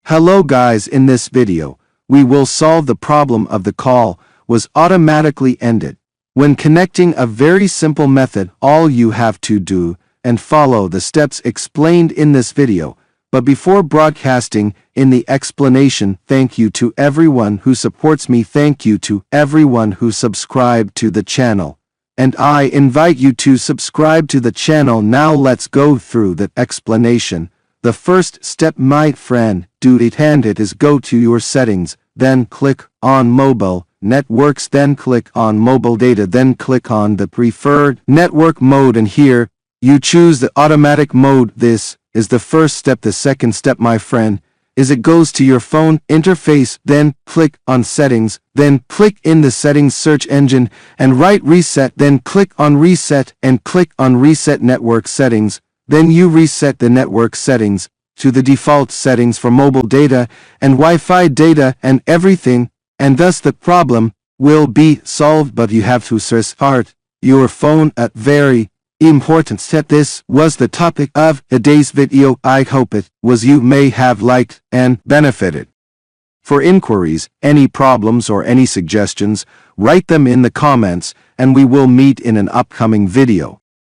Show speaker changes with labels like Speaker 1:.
Speaker 1: Hello guys, in this video, we will solve the problem of the call was automatically ended. When connecting a very simple method, all you have to do and follow the steps explained in this video. But before broadcasting in the explanation, thank you to everyone who supports me. Thank you to everyone who subscribed to the channel. And I invite you to subscribe to the channel. Now let's go through the explanation. The first step, my friend, do it, and it is go to your settings, then click on mobile networks, then click on mobile data, then click on the preferred network mode, and here you choose the automatic mode. This is the first step. The second step, my friend, is it goes to your phone interface, then click on settings, then click in the settings search engine and write reset, then click on reset and click on reset network settings. Then you reset the network settings to the default settings for mobile data and Wi-Fi data and everything, and thus the problem will be solved. But you have to restart your phone at very important step. This was the topic of today's video. I hope it was you may have liked and benefited. For inquiries, any problems or any suggestions, write them in the comments and we will meet in an upcoming video.